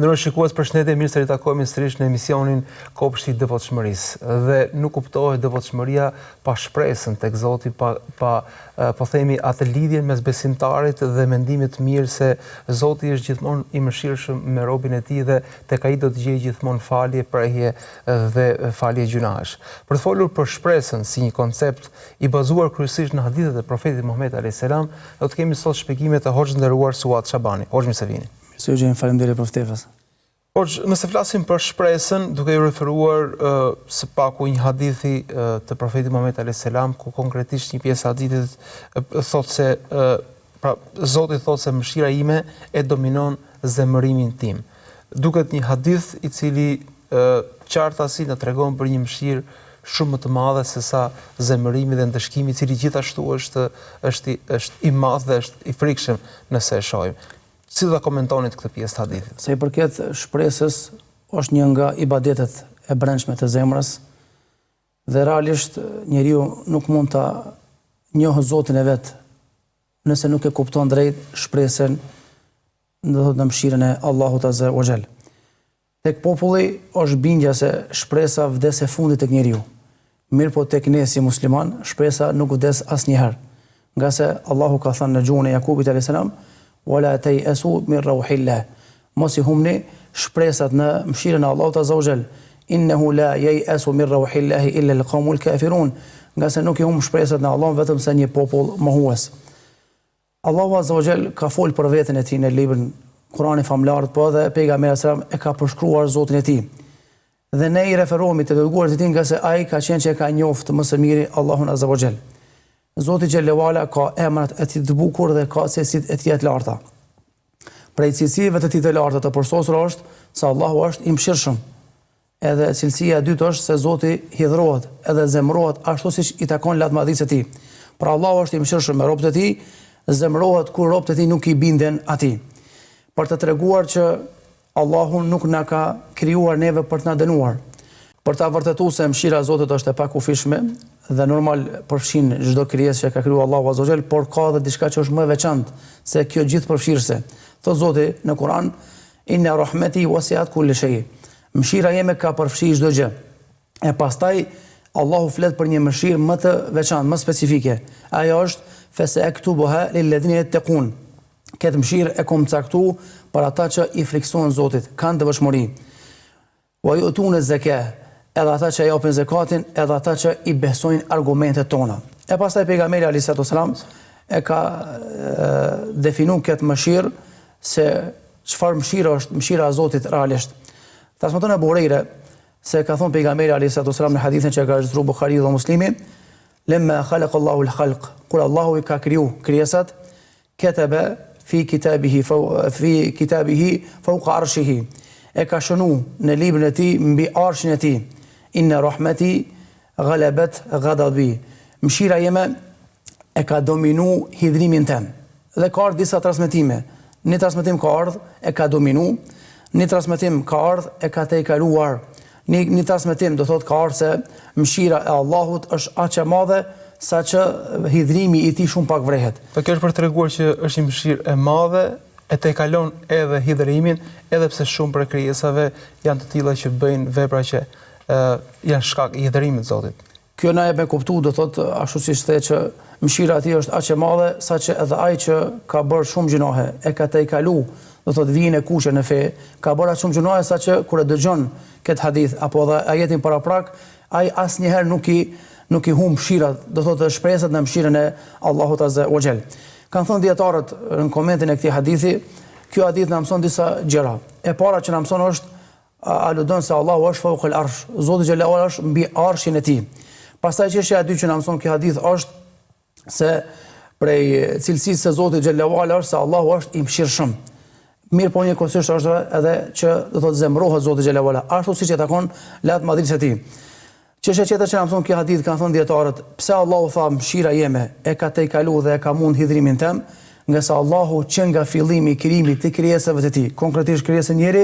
Ndërkohë shikues, përshëndetje, mirë se ritakohemi sërish në emisionin Kopshti i Devotshmërisë. Dhe nuk kuptohet devotshmëria pa shpresën tek Zoti, po themi atë lidhjen mes besimtarit dhe mendimit të mirë se Zoti është gjithmonë i mëshirshëm me robën e tij dhe tek ai do të gjejë gjithmonë falje, prehje dhe falje gjunash. Për të folur për shpresën si një koncept i bazuar kryesisht në hadithet e profetit Muhammed a.s., do të kemi sot shpjegimet e hoxhës nderuar Suad Shabani. Hoxh, mirë se vini. Mirë se faleminderit për ftesën. Hoxh, nëse flasim për shpresën, duke i referuar së paku një hadithi të profetit Muhammed a.s., ku konkretisht një pjesë e hadithit thotë se Zoti thotë se mëshira ime e dominon zemërimin tim. Duket një hadith i cili qartësi na tregon për një mëshirë shumë më të madhe se sa zemërimi dhe ndëshkimi, i cili gjithashtu është i madh dhe është i frikshëm nëse e shohim. Si do ta komentoni këtë pjesë të hadithit? Sa i përket shpresës, është një nga ibadetet e brendshme të zemrës dhe realisht njeriu nuk mund ta njohë Zotin e vet nëse nuk e kupton drejt shpresën, do të thotë në mëshirën e Allahut Azza wa Jall. Tek populli është bindja se shpresa vdes e fundit tek njeriu. Mirë po tek ne si musliman, shpresa nuk vdes asnjëherë. Nga se Allahu ka thënë në gjuhën e Jakubit a.s. Wala tayasu min rauhillah. Mos i humni shpresat në mëshirën e Allahut Azza wa Jall. Innahu la yayasu min rauhillah illa al-qawmul kafirun. Nga se nuk i hum shpresat në Allah vetëm se një popull mohues. Allahu Azza wa Jall ka folë për veten e tij në librin Kurani famlar, po edhe pejgamberi sallallahu alajhi wasallam e ka përshkruar Zotin e tij. Dhe ne i referohemi te dërguarit e tij nga se ai ka qenë që e ka njoftë më së miri Allahun Azza wa Jall. Zoti xhallahu ala ka emrat e tij të bukur dhe ka cilësitë e tij të larta. Prej cilësive të tij të larta të përsosura është se Allahu është i mëshirshëm. Edhe cilësia e dytë është se Zoti hidhrohet edhe zemërohet ashtu siç i takon latmadhisë së tij. Pra Allahu është i mëshirshëm me robët e tij, zemërohet kur robët e tij nuk i binden atij. Për të treguar që Allahu nuk na ka krijuar neve për të na dënuar. Për ta vërtetuar se mëshira e Zotit është e pakufishme dhe normal përfshin çdo krijesë që ka krijuar Allahu Azza wa Jall, por ka edhe diçka që është më e veçantë se kjo gjithëpërfshirëse. Thot Zoti në Kur'an, inna rahmeti wasi'at kulli shay. Mëshira jeme ka përfshirë çdo gjë. E pastaj Allahu flet për një mëshirë më të veçantë, më specifike. Ajo është fasaktubuha lil ladhina yattaqun. Këtë mëshirë e kom caktu për ata që i friksohen Zotit, kanë devotshmëri. Wa yu'tuna az-zakah, edhe ata që japin zakatin, edhe ata që i besojnë argumentet tona. E pastaj pejgamberi alayhis salam e ka definuar këtë mëshirë se çfarë mëshira është, mëshira e Zotit realisht. Transmeton Abu Huraira se ka thënë pejgamberi alayhis salam në hadithin që ka registruar Buhariu dhe Muslimi, lemma khalaqa Allahu al-khalq, kur Allahu i ka kriju krijesat, kataba fi kitabihi fawqa arshihi. E ka shënu në librin e tij mbi arshin e tij. Inna rahmeti ghalabat ghadabi. Mëshira jeme e ka dominu hidhrimin tem. Dhe ka ardhur disa transmetime. Një transmetim ka ardhur e ka dominu, një transmetim ka ardhur e ka tejkaluar. Një transmetim do thotë ka ardhur se mëshira e Allahut është aq e madhe saqë hidhrimi i tij shumë pak vrehet. Po kjo është për treguar që është një mëshirë e madhe, e tejkalon edhe hidhrimin, edhe pse shumë prej krijesave janë të tilla që bëjnë vepra që janë shkak i hidhrimit të Zotit. Kjo na e bën kuptu, do thotë ashtu siç the që mëshira e tij është aq e madhe saqë edhe ai që ka bërë shumë gjunohe, e ka tejkalu, do thotë vijin e kuqe në fe, ka bërë shumë gjunohe saqë kur e dëgjon këtë hadith apo edhe ajetin paraprak, ai asnjëherë nuk i humb mëshirat, do thotë shpresat në mëshirën e Allahut Azza wa Jall. Kanë thënë dietarët në komentin e këtij hadithi, ky hadith na mëson disa gjëra. E para që na mëson është aludon se Allahu është fawqa al-arsh. Zoti xhallahu ala është mbi arshin e tij. Pastaj çështja e dytë që na mëson ky hadith është se prej cilësisë së Zotit xhallahu ala është se Allahu është i mëshirshëm. Mirë po një kusht është edhe që do thotë zemërohet Zoti xhallahu ala, ashtu siç e takon latmadhisë e tij. Çështja tjetër që na mëson ky hadith, kanë thënë dietarët, pse Allahu tha mëshira jeme e ka tejkaluar dhe e ka mund hidhrimin tem, nga se Allahu që nga fillimi i krijimit të krijesave të tij, konkretisht krijesën njeri,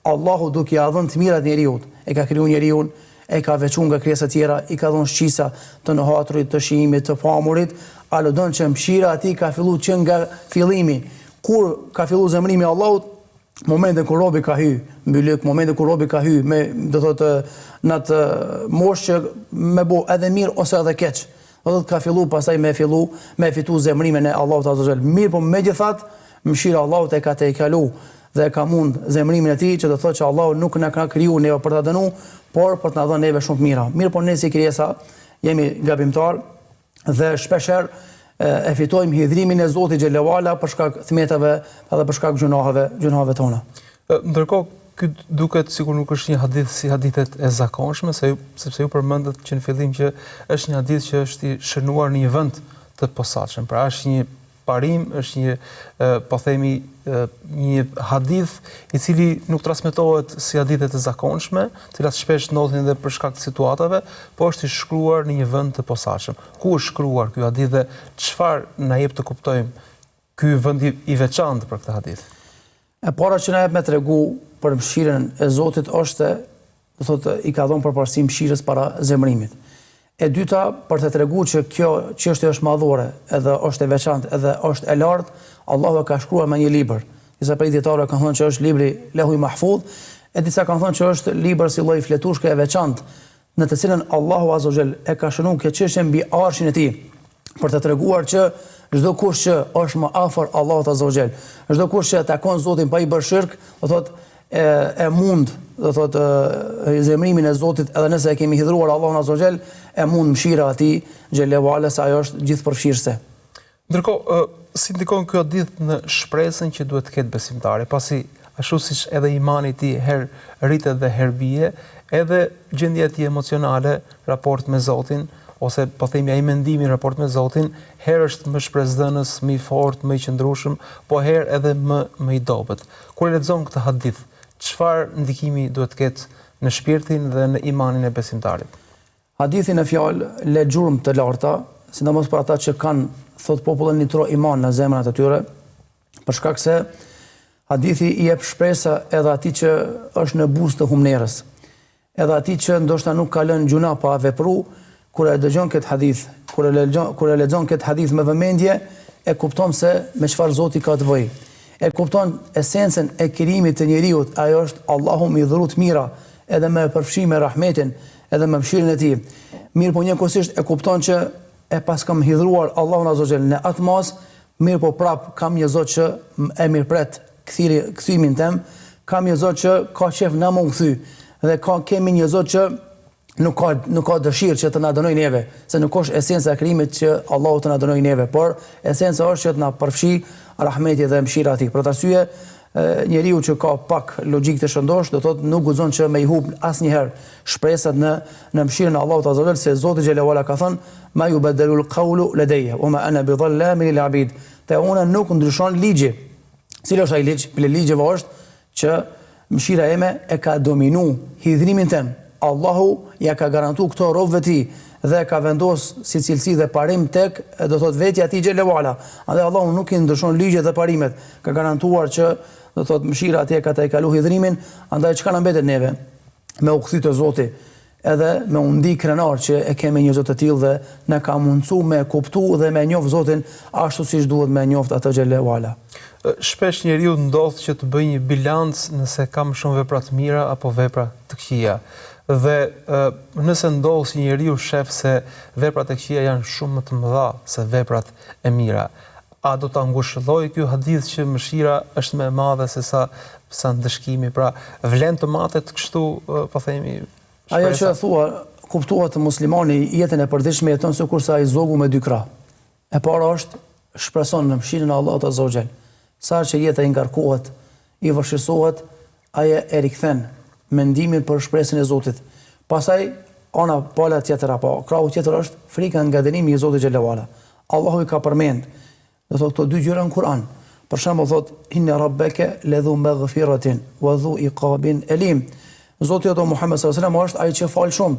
Allahu duke ia dhënë të mirat njeriu, e ka krijuar njeriu, e ka veçuar nga krijesa tjera, i ka dhënë shqisa të nohaturit, të shijimit, të pamurit, aludon që mëshira e tij ka filluar që nga fillimi. Kur ka filluar zemrimi i Allahut, momentin kur robi ka hy mbyllëk, momentin kur robi ka hy me do thotë në atë moshë që me bo edhe mirë ose edhe keq. Do thotë ka fillu pastaj me fitu zemrimin e Allahut azza xal. Mirë, po megjithatë mëshira e Allahut e ka tejkalu dhe ka mund zemrimin e tij që do thotë që Allahu nuk na ka kriju neve për ta dënu, por për të na dhënë neve shumë mira. Mirë, po ne si krijesa jemi gabimtar dhe shpeshherë e fitojmë hidhrimin e Zotit xhelalu ala për shkak thmetave edhe për shkak gjunaheve tona. Ndërkohë ky duket sikur nuk është një hadith si hadithet e zakonshme, sepse ju përmendët që në fillim që është një hadith që është i shënuar në një vend të posaçëm. Pra është një parim, është një po themi një hadith i cili nuk transmetohet si hadithet e zakonshme, të cilat shpesh ndodhin edhe për shkak të situatave, po është i shkruar në një vend të posaçëm. Ku është shkruar ky hadith dhe çfarë na jep të kuptojmë ky vend i veçantë për këtë hadith? E para që na jep me tregu për mëshirën e Zotit është, do thotë, i ka dhënë përparësi mëshirës para zemrimit. E dyta, për të treguar që kjo çështje është madhore, edhe është e veçantë, edhe është e lartë, Allahu ka shkruar me një libër. Disa prej dietarëve kanë thënë që është libri Lehul Mahfuz, e disa kanë thënë që është libër si lloj fletushke e veçantë, në të cilën Allahu azza xal e ka shënuar këtë çështje mbi arshin e tij, për të treguar që çdo kush që është më afër Allahut azza xal, çdo kush që takon Zotin pa i bërë shirk, do thotë e mund, do thotë zemrimin e Zotit, edhe nëse e kemi hidhruar Allahun azza xal, e mund mëshira e tij xhelalu ala se ajo është gjithëpërfshirëse. Ndërkohë, si ndikon ky hadith në shpresën që duhet të ketë besimtari, pasi ashtu siç edhe imani i tij herë rritet dhe herë bie, edhe gjendja e tij emocionale, raport me Zotin, ose po themi ai mendimi në raport me Zotin, herë është më shpresdhënës, më i fortë, më i qëndrueshëm, po herë edhe më i dobët. Kur lexon këtë hadith, çfarë ndikimi duhet të ketë në shpirtin dhe në imanin e besimtarit? Hadithi në fjalë le gjurmë të larta, sidomos për ata që kanë, thot popullin, nitro iman në zemrat e tyre, për shkak se hadithi i jep shpresë edhe atij që është në buzë të humnerës, edhe atij që ndoshta nuk ka lënë gjuna pa vepru, kur e dëgjon këtë hadith, kur e lexon këtë hadith me vëmendje, e kupton se me çfarë Zoti ka të bëjë. E kupton esencën e krijimit të njeriu, ajo është Allahu më i dhuru të mira, edhe me përfshim me rahmetin, edhe me mëshirën e tij. Mirë, po njëkohësisht e kupton që e pas kam hidhruar Allahun azza xal në atë mos, mirë po prap kam një Zot që e mirëpret kthimin tim, kam një Zot që ka qef na më kthy, dhe kemi një Zot që nuk ka dëshirë që të na dënojë neve, se nuk është esenca e krijimit që Allahu të na dënojë neve, por esenca është që të na përfshi rahmeti dhe mëshira e tij. Për të arsye, njeriu që ka pak logjik të shëndosh, do thotë nuk guxon që me i hub asnjëherë shpresat në mëshirën e Allahut azza xal, se Zoti xhelalu ala ka thënë: "Ma yubaddalu al-qawlu ladayya wa ma ana bidhallamin lil-abid." Te ona nuk ndryshon ligji. Cili është ai ligj? Për ligjeve është që mëshira ime e ka dominu hidhrimin tim. Allahu ja ka garantuar këto robëve të tij dhe ka vendos si cilësi dhe parim tek, do thot, vetja e tij xhelalu ala. Andaj Allahu nuk i ndryshon ligjet dhe parimet. Ka garantuar që, do thot, mëshira atje ka tejkalu hidhrimin, andaj çka na mbetet neve? Me u kthy te Zoti, edhe me u ndi krenar që e kemi një Zot të tillë dhe na ka mundsuar me kuptu dhe me njoh Zotin ashtu siç duhet me njoft atë xhelalu ala. Shpesh njeriu ndodh që të bëjë një bilanc nëse ka më shumë vepra të mira apo vepra të këqija. Dhe nëse ndodh si njeriu shef se veprat e këqija janë shumë më të mëdha se veprat e mira, a do ta ngushëllojë ky hadith që mëshira është më e madhe se sa ndëshkimi? Pra, vlen të matet kështu, po themi, shpresa? Ajo që thua, kuptuat muslimani jetën e përditshme jeton sikurse ai zogu me dy krah. E para është shpreson në mëshirën e Allahut azza xal. Sa që jeta i ngarkohet, i vështirësohet, ai e rikthen mendimin për shpresën e Zotit. Pastaj ana pala tjetër apo krahu tjetër është frika nga dënimi i Zotit xhelalu ala. Allahu i ka përmend, do thotë, këto dy gjëra në Kur'an. Për shembull thotë: "Inna rabbaka ladhu maghfiratin wa dhu iqabin alim." Zoti ato Muhammed sallallahu alaihi wasallam është ai që fal shumë,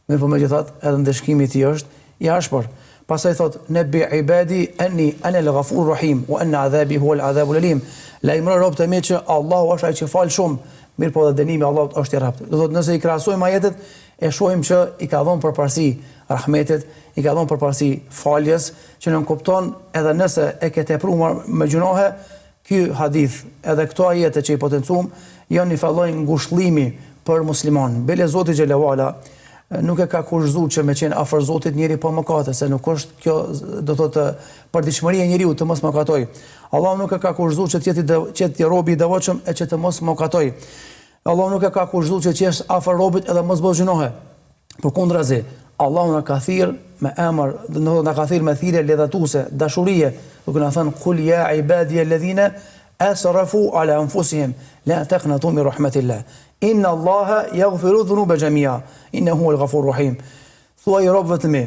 mirë po megjithatë edhe ndeshkimi i tij është i ashpër. Pastaj thotë: "Nabi ibadi anni ana al-ghafur rahim wa anna adhabi huwa al-adhabul alim." Lajmëro robët e mi që Allahu është ai që fal shumë, mirë po dhe dënimi i Allahut është i rraptë. Do thotë, nëse i krahasojmë ajetet, e shohim që i ka dhënë përparësi rahmetit, i ka dhënë përparësi faljes, që nën kupton edhe nëse e ke tepruar me gjunohe, ky hadith edhe këto ajete që i potencuam janë një falloj ngushëllimi për musliman. Bele Zoti xhelalu ala nuk e ka kurrëzuar që me qenë afër Zotit njëri po mëkate, se nuk është kjo do thotë përditshmëria e njeriu të mos mëkatoj. Allahu nuk e ka kurrëzuar që të jetë robi i devotshëm e që të mos mëkatoj. Allahu nuk e ka kurrëzuar që të jesh afër robit edhe mos bëj gjinohe. Përkundrazi, Allahu na ka thirr me emër, do të thotë na ka thirr me thirrje ledhatuese, dashurie, duke na thënë kul ya ibadiy alladhina asrafu ala anfusihim la taqnatu min rahmatillah. Inna Allaha yaghfiru dhunuba jami'a innahu huwal ghafurur rahim. Thuaj robëve të mi,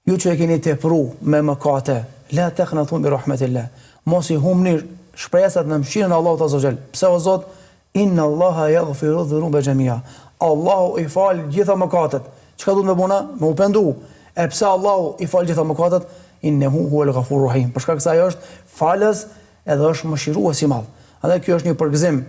ju që e keni tepru me mëkate, la taqnatu min rahmatillah. Mos i humni shpresat në mëshirën e Allahut azza wajal. Pse o Zot? Inna Allaha yaghfiru dhunuba jami'a. Allahu i fal gjitha mëkatet. Çka duhet me bëna? Me u pendu. E pse Allahu i fal gjitha mëkatet? Innahu huwal ghafurur rahim. Për shkak se ai është falës edhe është mëshirues i madh. Andaj kjo është një përgëzim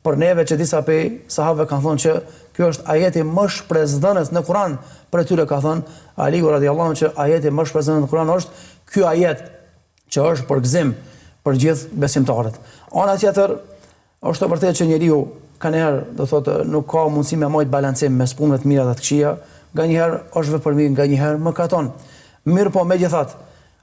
për neve që disa prej sahabëve kanë thonë që ky është ajeti më shpresdhënës në Kur'an. Për tyre ka thënë Aliu radhiyallahu anhu që ajeti më shpresdhënës në Kur'an është ky ajet që është përgëzim për gjithë besimtarët. Ana tjetër është e vërtetë që njeriu kanëherë do thotë nuk ka mundësi me marrë balancim mes punëve të mira dhe të këqija, nganjëherë është vepërmir, nganjëherë mëkaton. Mirë po megjithatë,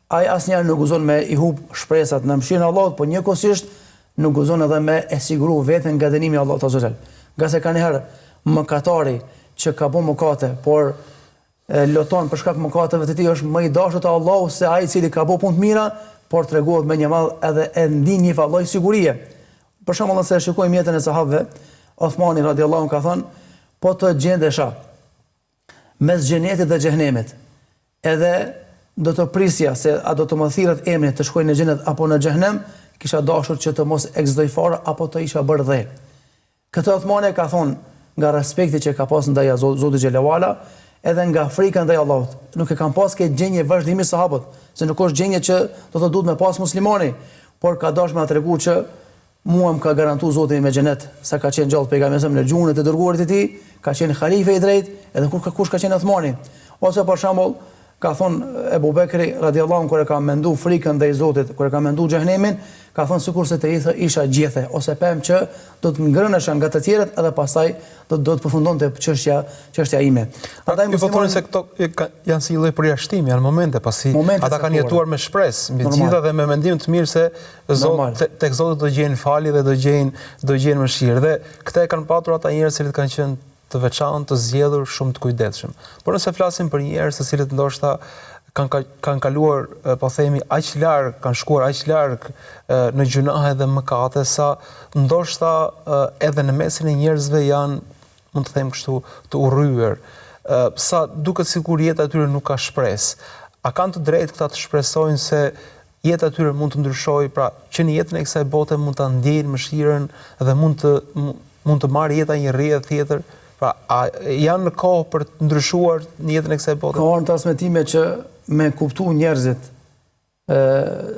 ai asnjëherë nuk guzon me i hub shpresat në mëshirën e Allahut, por njëkohësisht nuk guzon edhe me e siguru veten nga dënimi i Allahut azza wajal. Nga se kanëherë mëkatari që ka bën mëkate, por loton për shkak mëkateve të tij është më i dashur te Allahu se ai i cili ka bën punë të mira, por treguohet me një madh edhe e ndin një valloj sigurie. Për shembull, nëse shikojmë jetën e sahabëve, Uthmani radhiyallahu anhu ka thënë, po të gjendesha mes xhenetit dhe xhehenemit, edhe do të prisja se a do të më thirret emri të shkoj në xhenet apo në xhehenem, kisha dashur që të mos ekzistoj fare apo të isha bërë dhe. Këtë Uthmani ka thonë nga respekti që ka pas ndaj Zotit xhelalu ala, edhe nga frika ndaj Allahut. Nuk e kanë pas këtë gjendje vazhdimisht sahabët, se nuk është gjendje që do të duhet me pas muslimani, por ka dashur me tregu që mua më ka garantuar Zoti me xhenet, sa ka qenë gjallë pejgamberi në gjuhën e të dërguarit e tij, ka qenë halife i drejtë, edhe kush ka qenë Uthmani. Ose për shembull, ka thonë Ebu Bekri radhiyallahu anhu kur e ka mendu frikën ndaj Zotit, kur e ka mendu xhehenemin, ka thonë sikurse të isha gjethe ose pem që do të ngrënesha nga të tjerët edhe pastaj do të përfundonte çështja ime. Prandaj më thonë se këto janë si lloj përjashtimi, janë momente pasi ata kanë jetuar me shpresë, mbi gjitha dhe me mendim të mirë se tek Zoti do gjejnë falje dhe do gjejnë mëshirë. Dhe këtë e kanë patur ata njerëz që kanë qenë të veçantë, të zgjedhur, shumë të kujdesshëm. Por nëse flasim për njerëz të cilët ndoshta kanë kaluar, po themi, aq larg, kanë shkuar aq larg në gjunahe dhe mëkate sa ndoshta edhe në mesin e njerëzve janë, mund të them kështu, të urryer, sa duket sikur jeta e tyre nuk ka shpresë. A kanë të drejtë këta të shpresojnë se jeta e tyre mund të ndryshojë, pra që në jetën e kësaj bote mund ta ndjejnë mëshirën dhe mund të marrë jeta një rrjedh tjetër? Pra, a janë në kohë për të ndryshuar në jetën e kësaj bote? Ka në transmetime që me kuptu njerëzit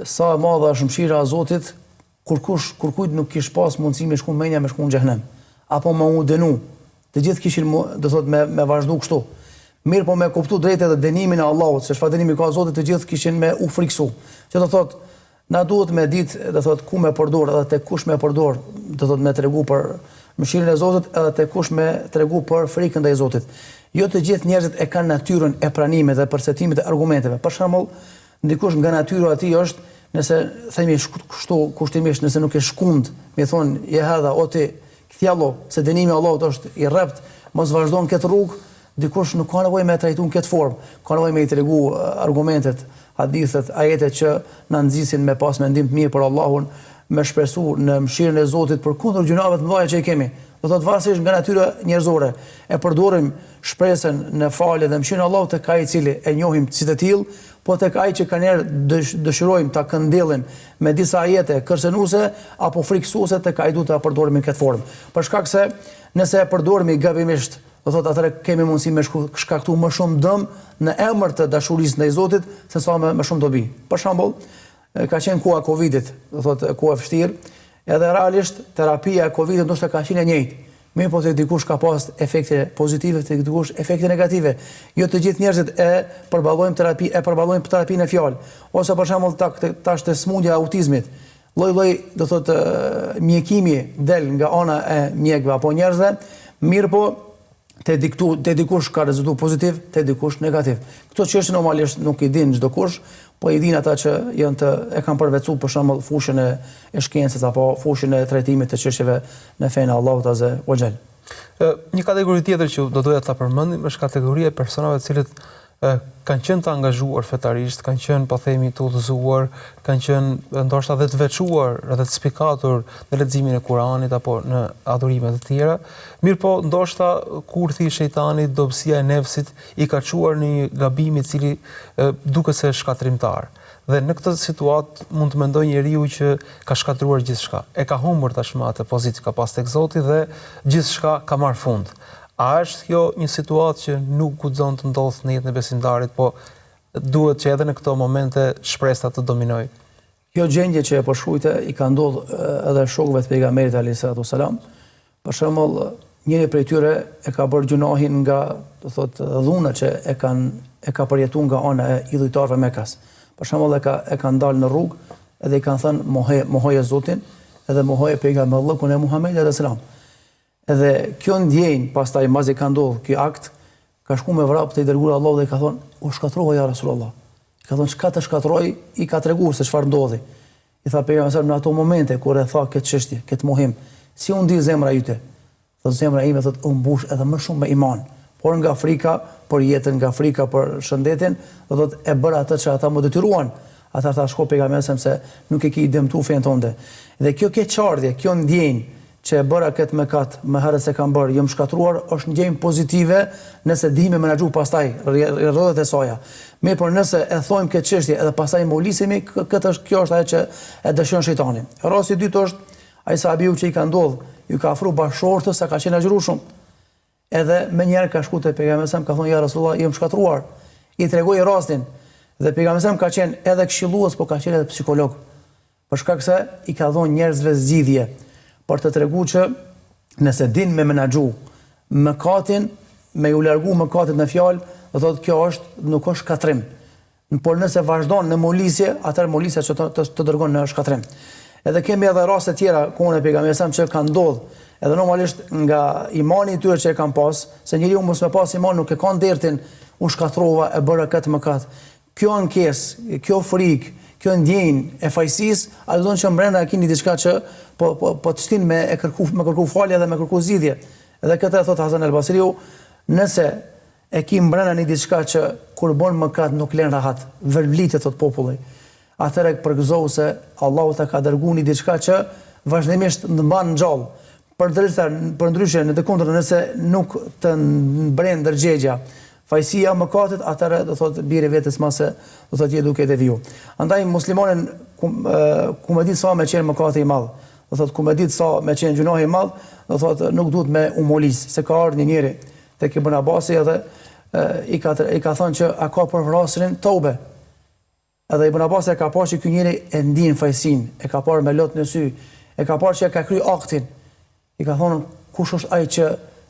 sa e madhe është mëshira e Zotit, kur kujt nuk kish pas mundësi me shku menja me shku në xhehenem, apo me u dënu. Të gjithë kishin do thot me vazhdu kështu. Mirë po me kuptu drejt edhe dënimin e Allahut, se çfarë dënimi ka Zoti, të gjithë kishin me u friksu. Që do thot na duhet me ditë do thot ku me përdor edhe tek kush me përdor, do thot me tregu për mëshirën e Zotit edhe tek kush me tregu për frikën ndaj Zotit. Jo të gjithë njerëzit e kanë natyrën e pranimit dhe përcetimit të argumenteve. Për shembull, ndikush nga natyra e tij është, nëse themi kështu kushtimisht, nëse nuk e shkund, më thon je hadha o ti kthjallo se dënimi i Allahut është i rrept, mos vazhdon këtë rrugë, dikush nuk ka nevojë me trajtuar në këtë formë, ka nevojë me i tregu argumentet, hadithet, ajetet që na nxisin me pas mendim të mirë për Allahun, me shpresu në mëshirën e Zotit për kundër gjunave të mëdha që i kemi. Do thotë varësisht nga natyra njerëzore, e përdorim shpresën në falje dhe mëshirën e Allahut tek ai i cili e njohim si të tillë, po tek ai që kanëherë dëshirojmë ta këndjellim me disa ajete kërcënuese apo frikësuese, tek ai duhet ta përdorim në këtë formë. Për shkak se nëse e përdorim gabimisht, do thotë atëherë kemi mundësi me shkaktu më shumë dëm në emër të dashurisë ndaj Zotit se sa më shumë dobi. Për shembull, ka qenë koha Covidit, do thotë koha e vështirë, edhe realisht terapia e Covidit ndoshta ka qenë e njëjtë. Mirë po të dikush ka pas efekte pozitive, të dikush efekte negative. Jo të gjithë njerëzit e përballojnë terapinë e fjalë. Ose për shembull tash të smundja e autizmit. lloj-lloj do thotë mjekimi del nga ana e mjekëve apo njerëzve, mirë po te dikush ka rezultu pozitiv, te dikush negativ. Këto çështje normalisht nuk i din çdo kush, po i din ata që e kanë përvecuar për shembull fushën e shkencës apo fushën e trajtimit të çështjeve në fenë Allahut azza wa xal. Një kategori tjetër që do doja ta përmendim është kategoria e personave të cilët kanë qenë të angazhuar fetarisht, kanë qenë, po themi, të udhëzuar, kanë qenë ndoshta edhe të veçuar, edhe të spikatur në leximin e Kuranit apo në adhurime të tjera. Mirë po, ndoshta kurthi i shejtanit, dobësia e nefsit i ka çuar në një gabim i cili duket se shkatrimtar. Dhe në këtë situatë mund të mendoj njeriu që ka shkatruar gjithçka. E ka humbur tashmë atë pozitë ka pas tek Zoti dhe gjithçka ka marrë fund. A është kjo një situatë që nuk guxon të ndodhë në jetën e besimtarit, po duhet që edhe në këto momente shpresa të dominojë? Kjo gjendje që e përshkruajte i ka ndodhur edhe shokëve të pejgamberit alayhis salam. Për shembull, njëri prej tyre e ka bërë gjunahin nga, do thotë, dhunat që e ka përjetuar nga ana e idhujtarëve të Mekas. Për shembull, e ka ndalë në rrugë edhe i kanë thënë mohoje Zotin edhe mohoje pejgamberin e Muhamedit alayhis salam. Edhe kjo ndjenjë, pastaj mbasi ka ndodhur ky akt, ka shkuar me vrap te i dërguar Allahu dhe i ka thonë, "U shkatrova ja Rasulullah." Ka thonë, "Çka të shkatroi?" I ka treguar se çfarë ndodhi. I tha pejgamberi në ato momente kur e tha këtë çështje, këtë mohim, si u ndi zemra jote? Thotë zemra ime thotë u mbush edhe më shumë me iman, por nga frika për jetën, nga frika për shëndetin, do thotë e bëra atë që ata më detyruan. Ata tha shko pejgamberi se nuk e ke i dëmtu fen tonde. Dhe kjo çardhje, kjo ndjenjë që e bëra këtë mëkat më herët se kam bërë, jam shkatruar, është ndjenjë pozitive nëse dihemi menaxhu pastaj rrëdhët e saj. Mirë, por nëse e thojmë këtë çështje edhe pastaj molisemi, kjo është ajo që e dëshiron shejtani. Rasti i dytë është ai sahabiu që i ka ndodhur, ju ka afruar bashkëshortës sa ka qenë agjëruar shumë. Edhe më njëherë ka shkuar te pejgamberi ka thonë ja Rasulullah, jam shkatruar. I tregoi rastin dhe pejgamberi ka qenë edhe këshillues, por ka qenë edhe psikolog. Për shkak se i ka dhënë njerëzve zgjidhje për të treguar që nëse din me menaxhu mëkatin, me u largu mëkatit në fjalë, do thotë kjo nuk është shkatrim. Por nëse vazhdon në molisje, atëherë molisja që të dërgon në shkatrim. Edhe kemi edhe raste tjera kohën e pejgamberit që kanë ndodhur, edhe normalisht nga imani i tyre që e kanë pas, se njeriu mos me pas iman nuk e ka dertin u shkatrova e bëra këtë mëkat. Kjo ankesë, kjo frikë, kjo ndjenjë e fajësisë, a do të thonë që brenda keni diçka që po të shtin me kërku falje dhe me kërku zgjidhje. Edhe këtë e thot Hasan el-Basriu, nëse e ki brenda një diçka që kur bën mëkat nuk lën rahat, vërvlitet thot populli. Atëherë përgëzohu se Allahu ta ka dërguar një diçka që vazhdimisht mban gjallë. Përndryshe në të kundërt nëse nuk të mbren ndërgjegja fajësia mëkatit, atëherë do thotë biri vetes mase do thotë je duke deviju. Andaj muslimanin ku më ditë sa me qenë mëkati i madh, do thotë ku më ditë sa me qenë gjunahi i madh, do thotë nuk duhet me u molis, se ka ardhur një njeri tek Ibn Abasi edhe i ka thënë që a ka për vrasjen tobe. Edhe Ibn Abasi ka parë që ky njeri e ndin fajsin, e ka parë me lot në sy, e ka parë që e ka kry aktin. I ka thonë, kush është ai që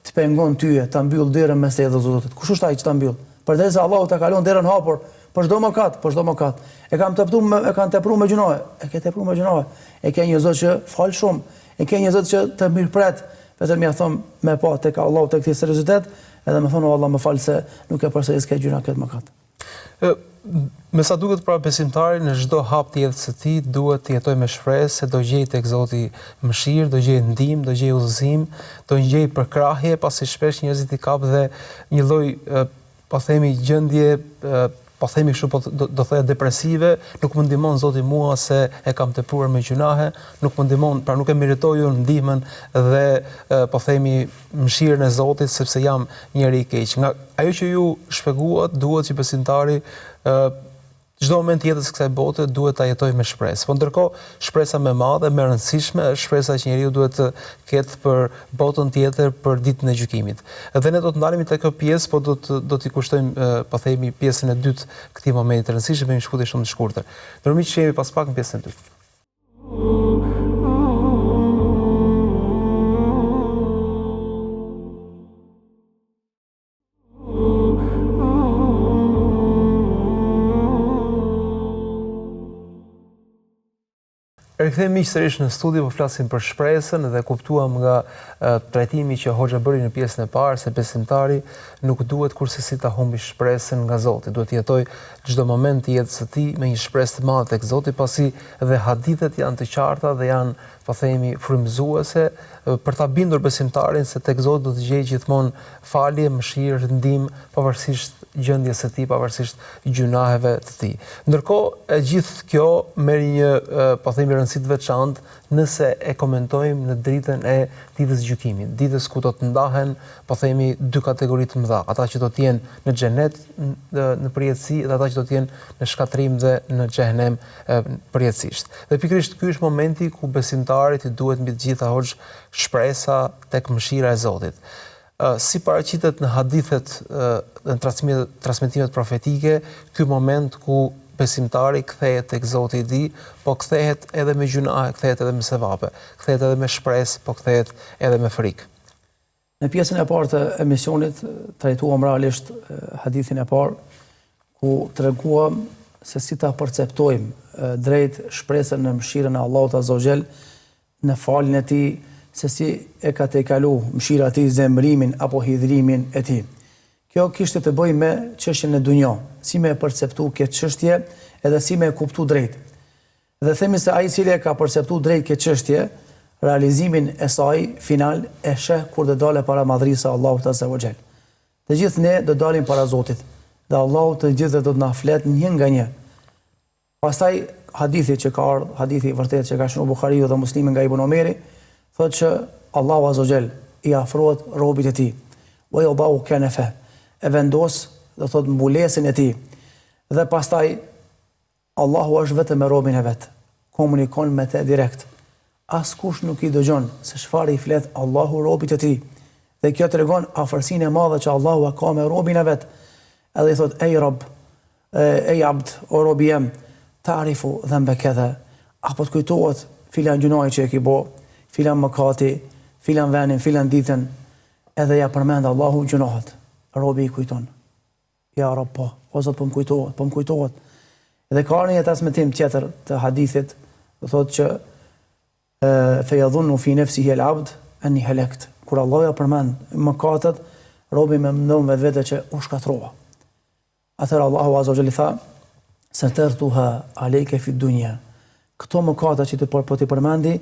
të pengon tyje, ta mbyll derën mes teje dhe Zotit? Kush është ai që ta mbyll? Përderisa Allahu ta kalon derën hapur për çdo mëkat, E kanë tepruar me gjunahe, e ke tepruar me gjunahe. E ke një Zot që fal shumë, e ke një Zot që të mirëpret, vetëm ja thon me pa tek Allahu tek këtë seriozitet, edhe më thon o Allah më fal se nuk e përsëris këtë gjuna këtë mëkat. Me sa duket pra besimtari në çdo hap të jetës së tij duhet të jetojë me shpresë se do gjejë tek Zoti mëshirë, do gjejë ndihmë, do gjejë udhëzim, do gjejë përkrahje, pasi shpesh njerëzit i kap dhe një lloj po themi gjendje po themi kështu do thoya depresive, nuk më ndihmon Zoti mua se e kam tepruar me gjunahe, nuk më ndihmon, pra nuk e meritoj unë ndihmën dhe po themi mëshirën e Zotit sepse jam njeri i keq. Nga ajo që ju shpjeguat, duhet që besimtari çdo moment jetës kësaj bote duhet ta jetojë me shpresë. Po ndërkohë shpresa më e madhe, më e rëndësishme është shpresa që njeriu duhet të ketë për botën tjetër, për ditën e gjykimit. Dhe ne do të ndalemi te kjo pjesë, po do t'i kushtojmë po themi pjesën e dytë këtij momenti të rëndësishëm me një shkutje shumë të shkurtër. Ndërmjet që jemi pas pak në pjesën e dytë. Rikthehemi sërish në studio, po flasim për shpresën dhe kuptuam nga trajtimi që Hoxha bëri në pjesën e parë se besimtari nuk duhet kurse ta humbi shpresën nga Zoti. Duhet të jetoj çdo moment të jetës së tij me një shpresë të madhe tek Zoti, pasi dhe hadithet janë të qarta dhe janë, po themi, frymëzuese për ta bindur besimtarin se tek Zoti do të gjejë gjithmonë falje, mëshirë, ndihmë, pavarësisht gjendjes së tij, pavarësisht gjunaheve të tij. Ndërkohë, e gjithë kjo merr një, po themi, rëndësi të veçantë nëse e komentojmë në dritën e ditës gjykimit, ditës ku do të ndahen, po themi, dy kategori të mëdha, ata që do të jenë në xhenet në përjetësi dhe ata që do të jenë në shkatrim dhe në xhehenem përjetësisht. Dhe pikërisht ky është momenti ku besimtarit i duhet mbi të gjitha hoxh shpresa tek mëshira e Zotit. Si paraqitet në hadithet dhe në transmetimet profetike, ky moment ku besimtari kthehet tek Zoti i tij, po kthehet edhe me gjunahe, kthehet edhe me sevape, kthehet edhe me shpresë, po kthehet edhe me frikë. Në pjesën e parë të emisionit trajtuam realisht hadithin e parë ku treguam se si ta perceptojmë drejt shpresën në mëshirën e Allahut Azza wa Jall, në faljen e tij, se si e ka tejkalu mëshira e tij zemrimin apo hidhrimin e tij. Kjo kishte të bëjë me çështjen e dunjë, si me e perceptu këtë çështje edhe si me e kuptu drejt. Dhe themi se ai i cili e ka perceptu drejt këtë çështje, realizimin e saj final e sheh kur do dalë para madhrisë së Allahut Azza wa Jall. Të gjithë ne do dalim para Zotit, dhe Allahu të gjithë do të na flet një nga një. Pastaj hadithi që ka ardhur, hadithi i vërtet që ka shënuar Buhariu dhe Muslimi nga Ibn Omeri, thotë që Allahu Azza wa Jall i afrohet robit e tij, wa yadau kanafa, e vendos, do thot mbulesin e tij. Dhe pastaj Allahu është vetëm me robin e vet, komunikon me të direkt. Askush nuk i dëgjon se çfarë i flet Allahu robit e tij. Dhe kjo tregon afërsinë e madhe që Allahu ka me robin e vet. Edhe i thot ej Rob, ej abd, o robi jam, ta'rifu dhanba kadha, apo të kujtohet filan gjunaji që e ke bë, filan mëkati, filan venin, filan ditën, edhe ja përmend Allahu gjunahet. Robi i kujton. Ja Rob, po, o Zot, po më kujtohet. Dhe ka një transmetim tjetër të hadithit, do thotë që fe yadhunnu fi nafsihi al-abd anni halakt. Kur Allah ja përmend mëkatet, robi më mendon vetë që u shkatrova. Atëherë Allahu Azza wa Jalla tha: "Satartuha alayka fi dunya." Këto mëkate që po ti përmendi,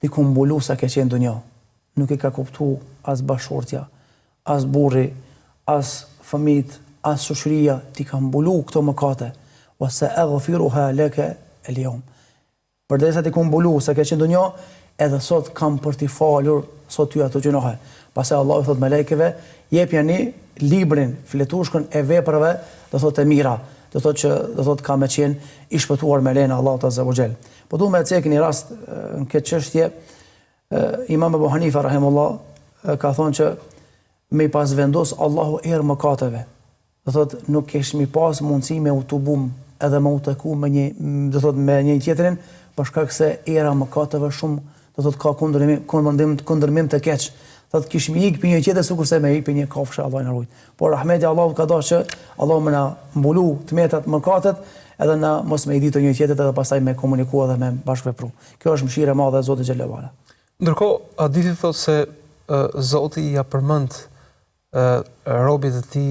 ti ku mbulu sa ke qenë në dunjë. Nuk e ka kuptu as bashortja, as burri, as fëmijët, as shoqëria, ti ka mbulu këto mëkate. Wa sa'aghfiruha laka al-yawm. Përdesa ti ku mbulu sa ke qenë në dunjë, edhe sot kam për t'i falur sot ty ato gjunohe. Pastaj Allahu thot me melekëve, jepjani librin, fletushkën e veprave, do thotë e mira. Do thotë që do thotë ka me qenë i shpëtuar me lenë Allahut Azza wa Jall. Po duhet me cekë një rast në këtë çështje, Imam Abu Hanifa rahimullah ka thonë që me i pas vendos Allahu erë mëkateve. Do thotë nuk kesh mi pas mundësi me utubum edhe me utaku me një, do thotë me një tjetrin, për shkak se era mëkateve shumë, do thotë ka kundërmim të keq. Thotë kish mi ik për një tjetër sikurse me ik për një kafshë, Allah na ruaj. Por rahmeti Allahut ka dashur që Allahu më na mbulu tmetat mëkatet, edhe na mos me i ditë një tjetër edhe pastaj me komunikua dhe me bashkëvepru. Kjo është mëshira e madhe e Zotit xhallahu ala. Ndërkohë, hadithi thotë se Zoti ja përmend robit e tij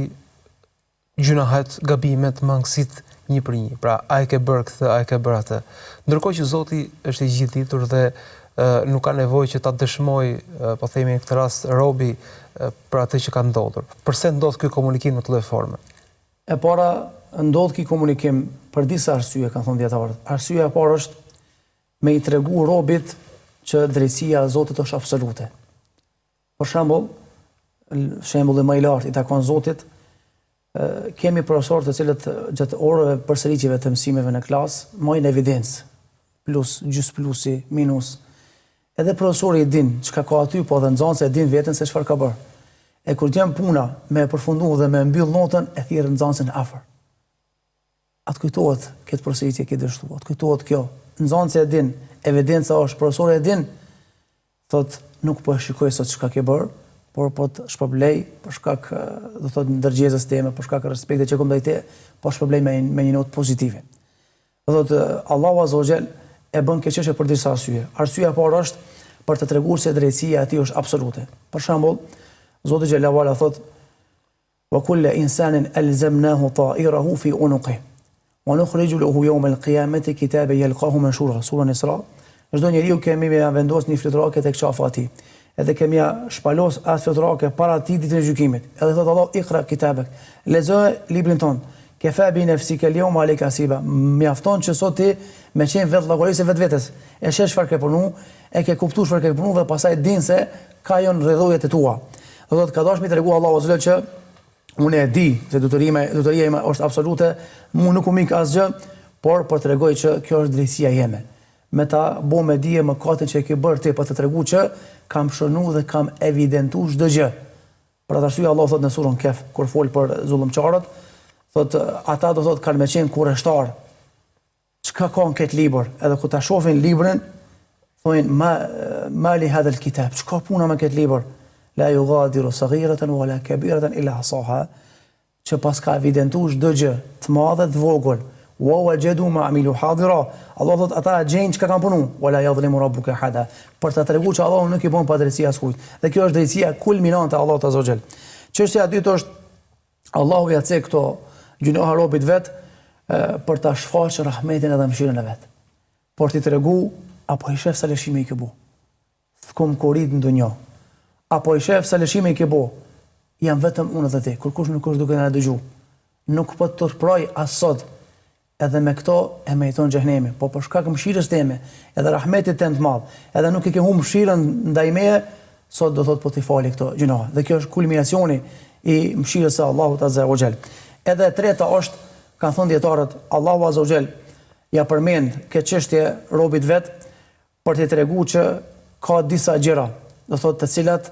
gjunahet, gabimet, mangësitë një për një. Pra, a e ke bërë këtë, a e ke bërë atë. Ndërkohë që Zoti është i gjithditur dhe nuk ka nevojë që ta dëshmoj, po themi në këtë rast, robi për atë që ka ndodhur. Përse ndodh ky komunikim në këtë lloj forme? E para, ndodh ky komunikim për disa arsye, kanë thënë dietarët. Arsyeja e parë është me i tregu robit që drejtësia e Zotit është absolute. Për shembull, shembulli më i lartë i takon Zotit, kemi profesorë të cilët gjatë orëve përsëritjeve të mësimeve në klasë marrin evidencë, plus, gjys plusi, minus. Edhe profesori i din çka ka aty, po edhe nxënësi e din veten se çfarë ka bërë. E kur jam puna me e përfundu dhe me mbyll notën, e thirr nxënësin afër. Atë kujtohet këtë përsëritje që dështu, atë kujtohet kjo. Nxënësi e din, evidenca është, profesori e din, thotë nuk po e shikoj sot çka ke bërë, por po të shpërblej për shkak, do thotë, ndërgjegjës teme, për shkak respektit që kam ndaj te, po shpërblej me një notë pozitive. Do thotë Allahu Azza wa Jall e bën këtë çështje për disa arsye. Arsyeja e parë është për të treguar se drejtësia e tij është absolute. Për shembull, Zoti xhallahu ala thot: "Wa kullu insanin alzamnahu ta'irahu fi unuqihi wa nukhriju lahu yawm al-qiyamati kitaban yalqahu manshura." Sura Isra. Çdo njeriu kemi me vendos një fluturake tek qafa e tij. Edhe kemi shpalos atë fluturake para tij ditën e gjykimit. Edhe thot Allah: "Iqra kitabak." Lexo librin ton. Kefa bi nafsika al-yawma alayka hasiba. Mjafton që sot ti me qenë vetë llogarisë vetvetes. E sheh çfarë ke punu, e ke kuptuar çfarë ke punu dhe pastaj din se ka janë rrjedhojet e tua. Do thotë ka dashur mi tregu Allahu azza që unë e di se dutoria ime është absolute, mu nuk u mik asgjë, por po tregoj që kjo është drejtësia jeme. Me ta bo me dije mëkatin që e ke bërë ti, po të tregu që kam shënu dhe kam evidentuar çdo gjë. Për atë arsye Allah thot në surën Kehf kur fol për zullumçarët, thot ata do thot kanë me qenë kurreshtar. Çka ka në këtë libër? Edhe kur ta shohin librin, thonë ma li hadha al-kitab. Çka puna me këtë libër? La yughadiru saghiratan wala kabiratan illa ahsaha. Që pas ka evidentuar çdo gjë, të madhe të vogël. Wa wajadu ma amilu hadira. Allah thot ata gjejnë çka kanë punu. Wala yadhlimu rabbuka hada. Për ta treguar që Allahu nuk i bën pa drejtësi askujt. Dhe kjo është drejtësia kulminante e Allahut azza xal. Çështja e dytë është Allahu ja cek këto gjunoha robit vet për ta shfaqur rahmetin edhe mëshirën e vet. Por ti tregu apo i shef sa lëshimi i ke bu. S'kom korit në dunjë. Apo i shef sa lëshimi i ke bu. Jam vetëm unë dhe ti. Kur kush nuk është duke na dëgju. Nuk po të turproj as sot. Edhe me këto e meriton xhehenemi, po për shkak mëshirës teme, edhe rahmetit tëm të madh, edhe nuk e ke humbur mëshirën ndaj meje, sot do thot po ti fali këto gjinoha. Dhe kjo është kulminacioni i mëshirës së Allahut azza wa xal. Edhe e treta është, kanë thënë dietarët, Allahu azza wa xal ja përmend këtë çështje robit vet për t'i treguar që ka disa gjëra, do thot të cilat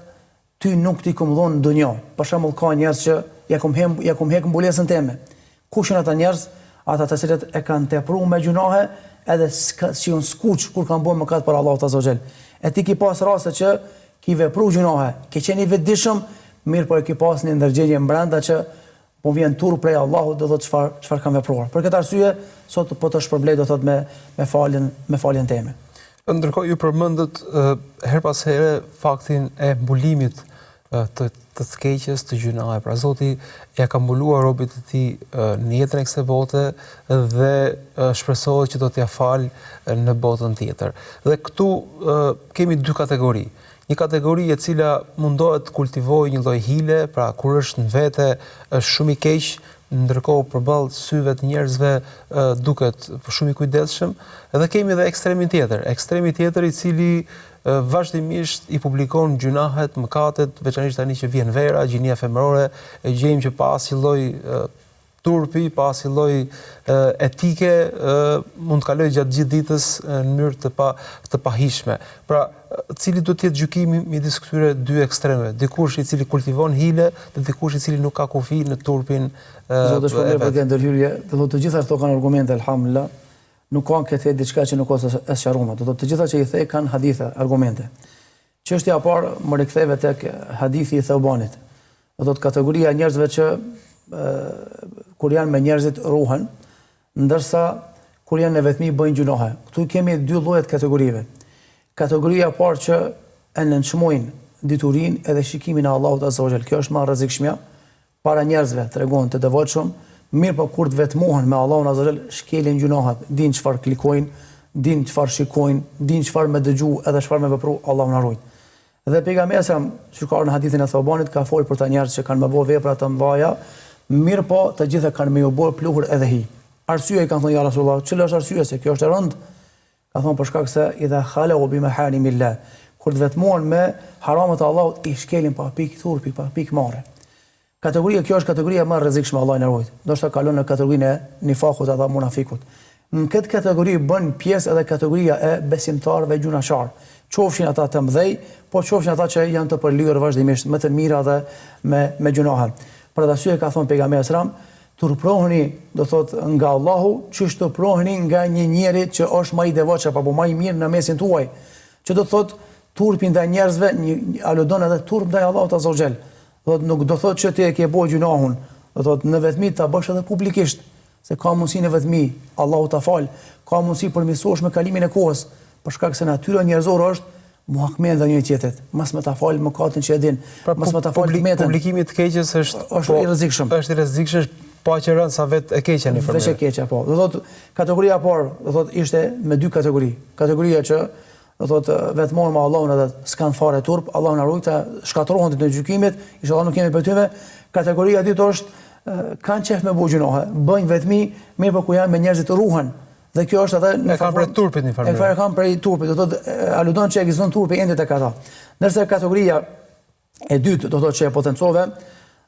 ty nuk ti kum dhon në dunjë. Për shembull ka njerëz që ja kum hek mbulesën teme. Kush janë ata njerëz? Ata të cilët e kanë tepruar me gjunohe edhe si unë skuq kur kanë bërë mëkat për Allahut azza wa xal. E ti ki pas raste që ki vepruar gjunohe, ke qenë i vetëdijshëm, mirë po e ki pas një ndërgjegje brenda që po vjen turp prej Allahut, do thotë çfarë kanë vepruar. Për këtë arsye sot po të shpërblej do thotë me faljen teme. Ndërkohë ju përmendët her pas here faktin e mbulimit të keqes, të gjunohe. Pra Zoti ja ka mbuluar robit e tij në jetën e kësaj bote dhe shpresohet që do t'ia falë në botën tjetër. Dhe këtu kemi dy kategori. Një kategori e cila mundohet të kultivojë një lloj hile, pra kur është në vete është shumë i keq, ndërkohë përballë syve të njerëzve duket shumë i kujdesshëm, dhe kemi edhe ekstremin tjetër i cili vazhdimisht i publikon gjunahet, mëkatet, veçanërisht tani që vjen vera, gjinia femërore, e gjejmë që pas një lloj turpi, pas një lloj etike, mund të kaloj gjatë gjithë ditës në mënyrë të pahishme. Pra, cili do të jetë gjykimi midis këtyre dy ekstremeve? Dikush i cili kultivon hile dhe dikush i cili nuk ka kufi në turpin Zoti shpëlbej për këtë ndërhyrje, do thotë të gjitha këto kanë argumente, alhamdulillah. Nuk kanë këtë diçka që nuk është e sqaruar. Do thotë të gjitha që i the kanë hadithe, argumente. Çështja e parë më riktheve tek hadithi i Thaubanit. Do thotë kategoria e njerëzve që kur janë me njerëzit ruhen, ndërsa kur janë në vetmi bëjnë gjunohe. Këtu kemi dy lloje kategorive. Kategoria e parë që e nënçmojnë diturinë edhe shikimin e Allahut azza wa xal. Kjo është më rrezikshmja. Para njerëzve tregon të devotshëm, mirë po kur të vetmohen me Allahun azza wa xal, shkelin gjunohat, din çfarë klikojnë, din çfarë shikojnë, din çfarë më dëgju edhe çfarë më vepru, Allahu na ruaj. Dhe pejgamberi sa shikoi në hadithin e Thaubanit ka folur për ta njerëz që kanë më bërë vepra të mëdha, mirë po të gjitha kanë më u bërë pluhur edhe hi. Arsyeja i kanë thënë ja Rasulullah, ç'është arsyeja se kjo është e rënd? Ka thënë për shkak se idha khalu bi maharimillah. Kur të vetmohen me haramat e Allahut, i shkelin pa pikë turpi, pa pikë marrë. Kjo është kategoria më rrezikshme, Allah na ruaj. Ndoshta kalon në kategorinë e nifakut apo munafikut. Në këtë kategori bën pjesë edhe kategoria e besimtarëve gjunaqar. Qofshin ata të mëdhej, po qofshin ata që janë të përlyer vazhdimisht me të mira dhe me gjunohe. Për atë arsye ka thënë pejgamberi sallam, turproheni, do thotë nga Allahu, çish turproheni nga një njeri që është më i devotshëm apo më i mirë në mesin tuaj. Që do thotë turpi ndaj njerëzve, aludon edhe turp ndaj Allahut azza wa xal. Do thotë nuk do thotë që ti e ke bëu gjunohun, do thotë në vetmi ta bësh edhe publikisht. se ka mundësinë vetmi, Allahu ta fal, ka mundësi përmirësosh me kalimin e kohës, për shkak se natyra njerëzore është muhakmen dhe njëri tjetrit. Mos më ta fal mëkatin që e din, mos më ta fal tmetën. Publikimi i keqes është i rrezikshëm. Është i rrezikshëm, pa që rënë sa vetë e keqja në Veç e keqja, po. Do thotë kategoria e parë, do thotë ishte me dy kategori. Kategoria që do thotë vetëm me Allahun edhe s'kan fare turp, Allahu na ruajta, shkatërrohen të gjykimit, inshallah nuk kemi për tyve. Kategoria e dytë është kanë qef me bëj gjunohe, bëjnë vetmi, mirë po ku janë me njerëzit të ruhen. Dhe kjo është edhe e kanë prej turpit në farë. E kanë prej turpit, do thotë aludon që ekziston turpi ende tek ata. Ndërsa kategoria e dytë do thotë që e potencove,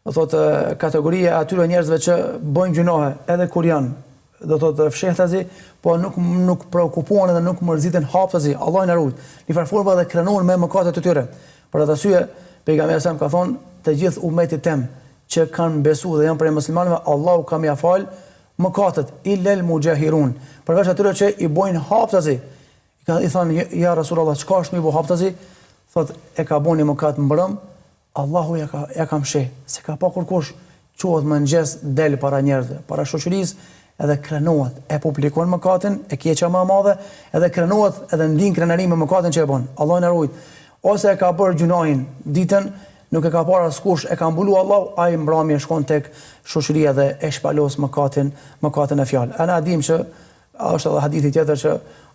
do thotë kategoria atyre njerëzve që bëjnë gjunohe edhe kur janë do thotë fshehtazi, po nuk preokupohen edhe nuk mërziten haptazi, Allah na ruaj. Në farë forma dhe krenohen me mëkatet e tyre. Për atë arsye pejgamberi sa ka thonë të gjithë ummetit tem që kanë besuar dhe janë prej muslimanëve, Allahu ka më fal mëkatet illal mujahirun. Përveç atyre që i bojnë haptazi. I thonë ja Rasulullah, çka është më i bë haptazi? Thotë e ka bënë mëkat mbrëm, Allahu ja ka msheh. Se ka pa kurkush quhet mëngjes del para njerëzve, para shoqërisë, edhe krenohet, e publikon mëkatin, e keqja më e madhe, edhe krenohet edhe ndin krenarim me mëkatin që e bën. Allah na ruaj. Ose e ka bërë gjunohin ditën, nuk e ka parë askush, e ka mbulu Allah, ai mbrëmje shkon tek shoqëria dhe e shpalos mëkatin e fjalë. Ana dim që është edhe hadithi tjetër që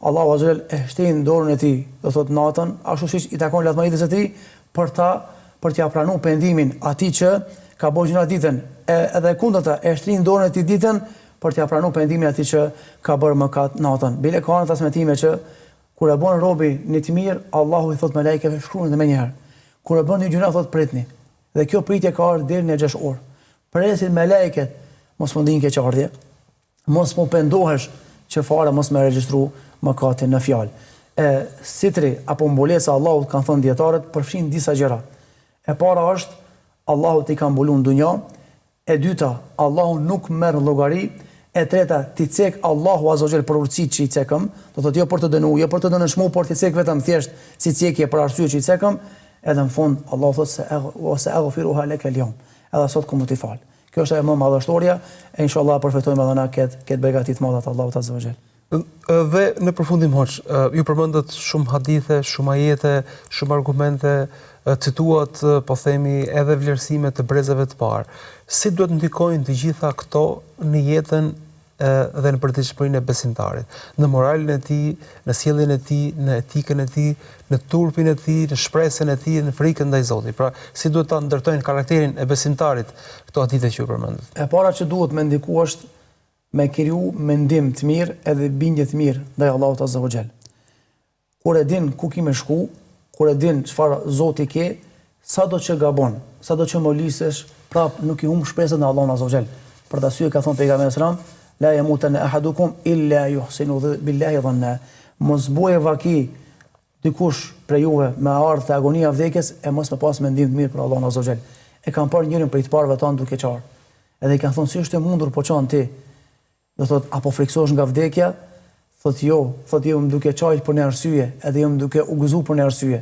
Allahu azza e shtyn dorën e tij, do thotë natën, ashtu siç i takon latmëritës së tij për t'ia pranuar pendimin atij që ka bërë gjuna ditën, edhe kundërta e shtyn dorën e tij ditën për t'ia pranuar pendimin atij që ka bërë mëkat natën. Bile ka transmetime që kur e bën robi një të mirë, Allahu i thot me lajkeve shkruani më njëherë. Kur e bën një gjuna thot pritni. Dhe kjo pritje ka ardhur deri në 6 orë. Presin me lajket, mos më ndinë keqardhje, mos më pendohesh që fare mos më regjistru mëkatin në fjalë. Sitri apo mbulesa Allahut kanë thënë dietarët përfshin disa gjëra. E para është Allahu t'i ka mbuluar dunjë, e dyta Allahu nuk merr llogari, e treta ti cek Allahu azza xhel për urtësitë që i cekëm, do thotë jo për të dënuar, jo për të dënshmuar, por ti cek vetëm thjesht si cekje për arsye që i cekëm, edhe në fund Allahu thotë se aghfiruha laka al-yawm. Edhe sot komo ti fal. Kjo është e më madhështoria, e inshallah përfitojmë edhe na këtë begatit madhe të Allahut azza xhel. Dhe në përfundim hoç, ju përmendët shumë hadithe, shumë ajete, shumë argumente, cituat, po themi, edhe vlerësime të brezave të parë. Si duhet ndikojnë të gjitha këto në jetën dhe në përditshmërinë e besimtarit, në moralin e tij, në sjelljen e tij, në etikën e tij, në turpin e tij, në shpresën e tij, në frikën ndaj Zotit. Pra, si duhet ta ndërtojnë karakterin e besimtarit këto hadithe që ju përmendët? E para që duhet me ndiku është me kriju mendim të mirë edhe bindje të mirë ndaj Allahut azza wa xal. Kur e din ku ki me shku, kur e din çfarë Zoti ke, sado që gabon, sado që molisesh, prap nuk i humb shpresën në Allahun azza wa xal. Për ta syë ka thënë pejgamberi sallallahu alajhi wasallam, la yamutanna ahadukum illa yuhsinu billahi dhanna. Mos buje vaki dikush prej juve me ardhë të agonia vdekjes e mos me pas mendim të mirë për Allahun azza wa xal. E kanë parë njërin prej të parëve tanë duke qarë. Edhe i kanë thonë si është e mundur po çan ti. Do thot apo friksohesh nga vdekja? Thot jo, më duke çajt për një arsye, edhe më duke u gëzuar për një arsye.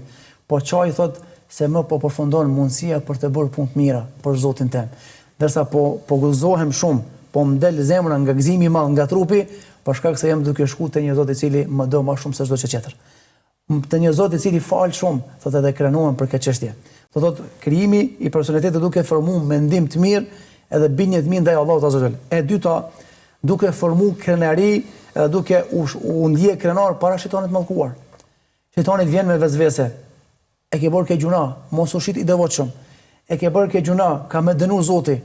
Po çaj thot se më po përfundon mundësia për të bërë punë të mira për Zotin tim. Derisa po gëzohem shumë, po më del zemra nga gëzimi i madh nga trupi, për shkak se jam duke shkuar te një Zot i cili më do më shumë se çdo gjë tjetër. Te një Zot i cili fal shumë, thot edhe krenohem për këtë çështje. Thot krijimi i personalitetit duke formuar mendim të mirë edhe bindje të mirë ndaj Allahut azza wa xal. E dyta, duke formuar krenari, edhe duke u ndje krenar para shejtanit mallkuar. Shejtani vjen me vezvese. E ke bërë ke gjuna, mos u shit i devotshëm. E ke bërë ke gjuna, ka më dënuar Zoti.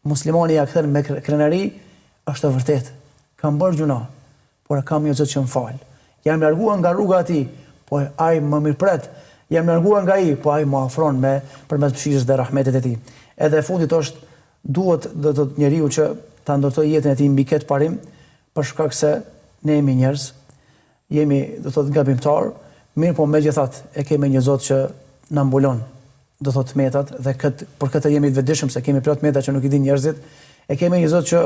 Muslimani ja kthen me krenari, është e vërtetë. Kam bërë gjuna, por kam një Zot që më fal. Jam larguar nga rruga e tij, po ai më mirëpret. Jam larguar nga ai, po ai më afron me përmes mëshirës dhe rahmetit e tij. Edhe e fundit është duhet do të njeriu që ta ndërtojë jetën e tij mbi këtë parim, për shkak se ne jemi njerëz, jemi do të thotë gabimtar, mirë po megjithatë e kemi një Zot që na mbulon, do thotë tmetat dhe për këtë jemi të vetëdijshëm se kemi plot tmeta që nuk i din njerëzit. E kemi një Zot që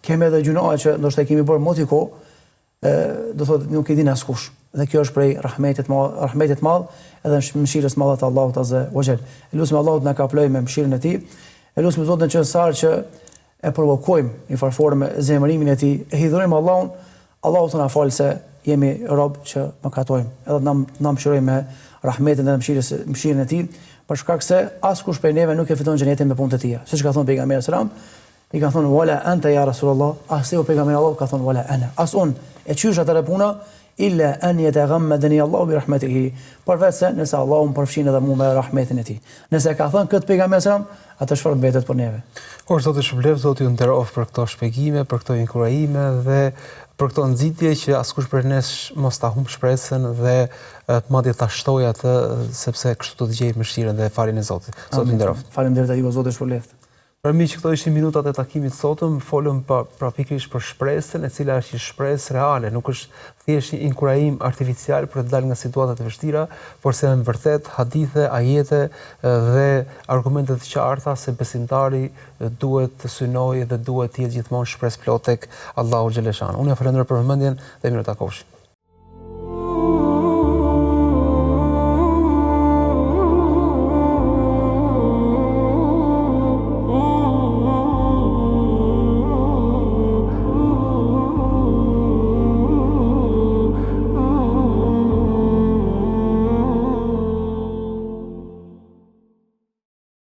kemi edhe gjunoa që ndoshta kemi bërë motiko, do thotë nuk i din askush. Dhe kjo është prej rahmetit madh edhe mëshirës madhe të Allahut azza wa xal. Elusim Allahut na kaploj me mëshirën e tij. Elusim Zotin që sa që e provokojmë një farë me zemërimin e tij, e hidhrojmë Allahun, Allahu të na falë se jemi rob që mëkatojmë. Edhe na mëshiroj me rahmetin dhe mëshirën e tij, për shkak se askush prej neve nuk e fiton xhenetin me punët e tij. Siç ka thënë pejgamberi sallallahu alajhi wasallam, i ka thonë wala anta ya rasulullah, as o pejgamberi Allah ka thonë wala ana. As unë e qysh atë puna illa an yataghammadani Allah bi rahmatihi. Përveç se nëse Allahu më përfshin edhe mua me rahmetin e tij. Nëse ka thënë këtë pejgamberi sallallahu alajhi wasallam, atë çfarë mbetet për neve. Kur Zoti shpëlbef, Zoti ju nderoft për këto shpjegime, për këto inkurajime dhe për këto nxitje që askush për nesh mos ta humb shpresën dhe madje ta shtojë atë, sepse kështu do të gjejë mëshirën dhe faljen e Zotit. Zoti nderoft. Faleminderit atij Zoti shpëlbeft. Për mi që këto ishin minutat e takimit sotëm, folëm pra pikërisht për shpresën, e cila është një shpresë reale, nuk është thjesht një inkurajim artificial për të dalë nga situatat e vështira, por se në vërtet hadithe, ajete dhe argumente të qarta se besimtari duhet të synojë dhe duhet të jetë gjithmonë shpresë plot tek Allahu xhaleshano. Unë ju falenderoj për vëmendjen dhe mirë takosh.